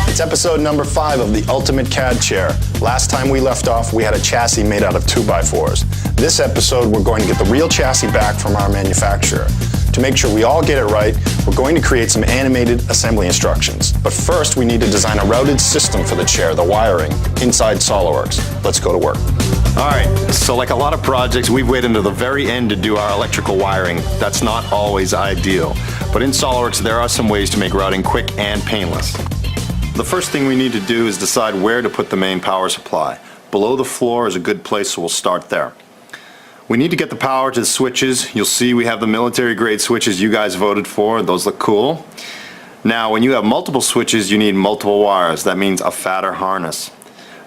It's episode number 5 of the Ultimate CAD Chair. Last time we left off, we had a chassis made out of 2x4s. This episode, we're going to get the real chassis back from our manufacturer. To make sure we all get it right, we're going to create some animated assembly instructions. But first, we need to design a routed system for the chair, the wiring, inside SOLIDWORKS. Let's go to work. All right, so like a lot of projects, we've waited until the very end to do our electrical wiring. That's not always ideal. But in SOLIDWORKS, there are some ways to make routing quick and painless. The first thing we need to do is decide where to put the main power supply. Below the floor is a good place, so we'll start there. We need to get the power to the switches. You'll see we have the military grade switches you guys voted for. Those look cool. Now, when you have multiple switches, you need multiple wires. That means a fatter harness.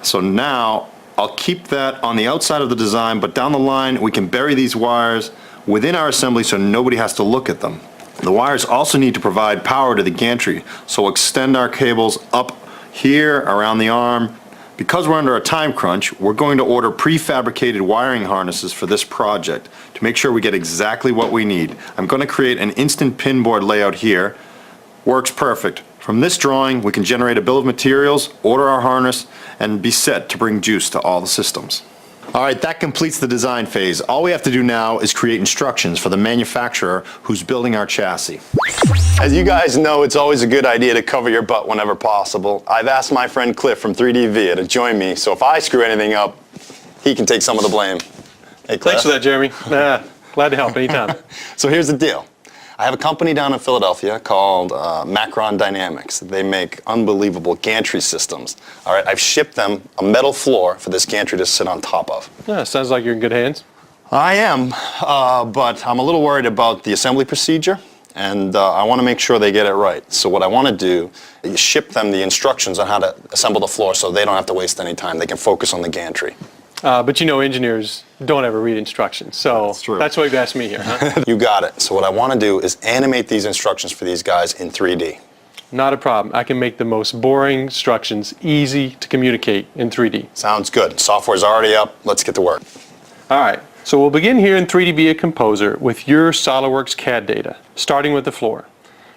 So now, I'll keep that on the outside of the design, but down the line, we can bury these wires within our assembly so nobody has to look at them. The wires also need to provide power to the gantry, so we'll extend our cables up here around the arm. Because we're under a time crunch, we're going to order prefabricated wiring harnesses for this project to make sure we get exactly what we need. I'm going to create an instant pin board layout here. Works perfect. From this drawing, we can generate a bill of materials, order our harness, and be set to bring juice to all the systems. All right, that completes the design phase. All we have to do now is create instructions for the manufacturer who's building our chassis. As you guys know, it's always a good idea to cover your butt whenever possible. I've asked my friend Cliff from 3D Via to join me, so if I screw anything up, he can take some of the blame. Hey, Cliff. Thanks for that, Jeremy. Glad to help anytime. So here's the deal. I have a company down in Philadelphia called Macron Dynamics. They make unbelievable gantry systems. All right, I've shipped them a metal floor for this gantry to sit on top of. Yeah, sounds like you're in good hands. I am, but I'm a little worried about the assembly procedure, and I want to make sure they get it right. So what I want to do is ship them the instructions on how to assemble the floor so they don't have to waste any time. They can focus on the gantry. But you know engineers don't ever read instructions, so that's why you've asked me here, huh? You got it. So what I want to do is animate these instructions for these guys in 3D. Not a problem. I can make the most boring instructions easy to communicate in 3D. Sounds good. Software's already up. Let's get to work. All right, so we'll begin here in 3D Via Composer with your SOLIDWORKS CAD data, starting with the floor.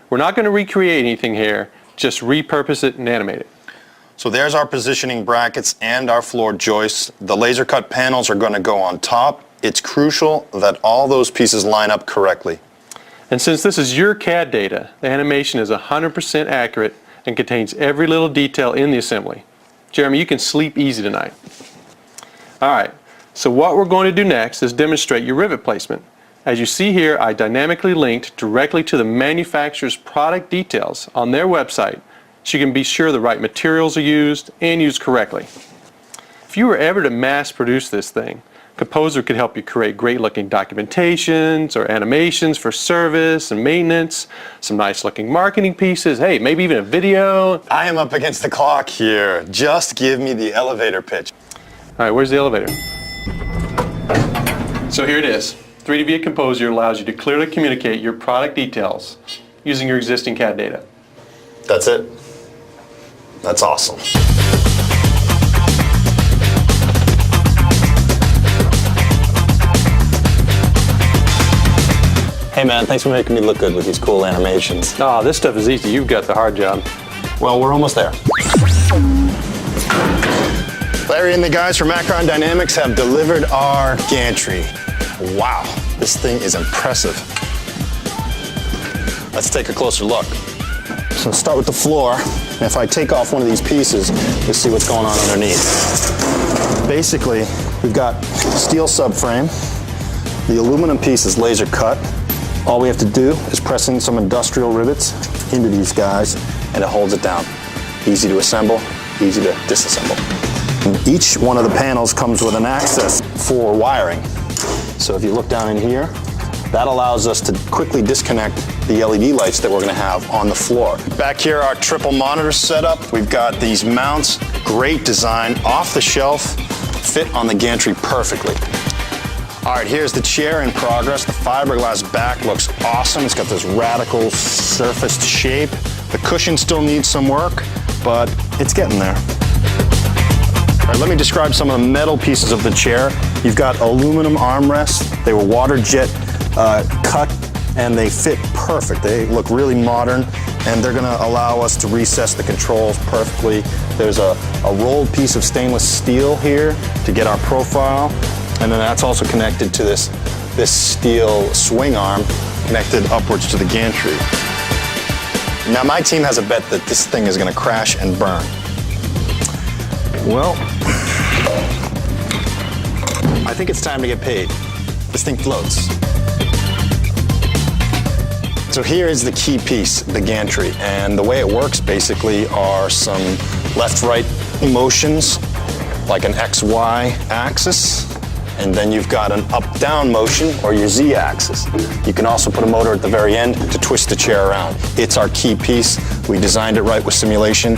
We're not going to recreate anything here, just repurpose it and animate it. So there's our positioning brackets and our floor joists. The laser cut panels are going to go on top. It's crucial that all those pieces line up correctly. And since this is your CAD data, the animation is 100% accurate and contains every little detail in the assembly. Jeremy, you can sleep easy tonight. All right, so what we're going to do next is demonstrate your rivet placement. As you see here, I dynamically linked directly to the manufacturer's product details on their website, so you can be sure the right materials are used and used correctly. If you were ever to mass produce this thing, Composer could help you create great looking documentations or animations for service and maintenance, some nice looking marketing pieces, hey, maybe even a video. I am up against the clock here. Just give me the elevator pitch. All right, where's the elevator? So here it is. 3D Via Composer allows you to clearly communicate your product details using your existing CAD data. That's it. That's awesome. Hey man, thanks for making me look good with these cool animations. Oh, this stuff is easy. You've got the hard job. Well, we're almost there. Larry and the guys from Macron Dynamics have delivered our gantry. Wow, this thing is impressive. Let's take a closer look. So let's start with the floor. And if I take off one of these pieces, you'll see what's going on underneath. Basically, we've got steel subframe. The aluminum piece is laser cut. All we have to do is press in some industrial rivets into these guys, and it holds it down. Easy to assemble, easy to disassemble. And each one of the panels comes with an access for wiring. So if you look down in here, that allows us to quickly disconnect the LED lights that we're going to have on the floor. Back here, our triple monitor setup. We've got these mounts, great design, off the shelf, fit on the gantry perfectly. All right, here's the chair in progress. The fiberglass back looks awesome. It's got this radical surfaced shape. The cushion still needs some work, but it's getting there. All right, let me describe some of the metal pieces of the chair. You've got aluminum armrests. They were water jet cut, and they fit perfect. They look really modern, and they're gonna allow us to recess the controls perfectly. There's a rolled piece of stainless steel here to get our profile, and then that's also connected to this steel swing arm connected upwards to the gantry. Now my team has a bet that this thing is gonna crash and burn. Well, I think it's time to get paid. This thing floats. So here is the key piece, the gantry, and the way it works basically are some left-right motions, like an X-Y axis, and then you've got an up-down motion, or your Z-axis. You can also put a motor at the very end to twist the chair around. It's our key piece. We designed it right with simulation,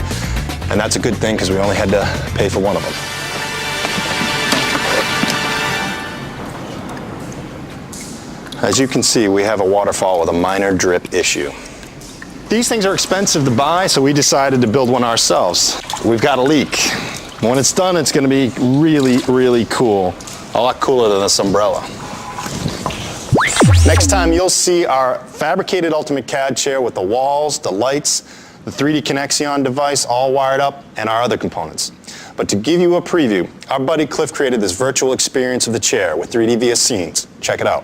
and that's a good thing because we only had to pay for one of them. As you can see, we have a waterfall with a minor drip issue. These things are expensive to buy, so we decided to build one ourselves. We've got a leak. When it's done, it's gonna be really, really cool. A lot cooler than this umbrella. Next time, you'll see our fabricated Ultimate CAD chair with the walls, the lights, the 3D Connexion device all wired up, and our other components. But to give you a preview, our buddy Cliff created this virtual experience of the chair with 3D via scenes. Check it out.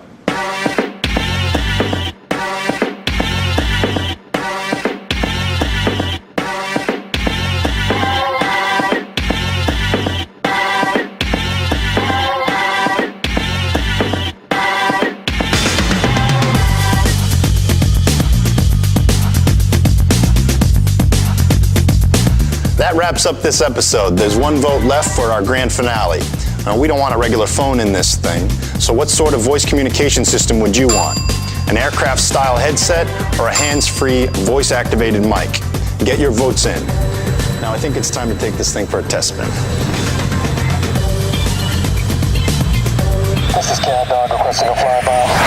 That wraps up this episode. There's one vote left for our grand finale. We don't want a regular phone in this thing, so what sort of voice communication system would you want? An aircraft-style headset or a hands-free, voice-activated mic? Get your votes in. Now I think it's time to take this thing for a test spin. This is CAD Dog requesting a flyby.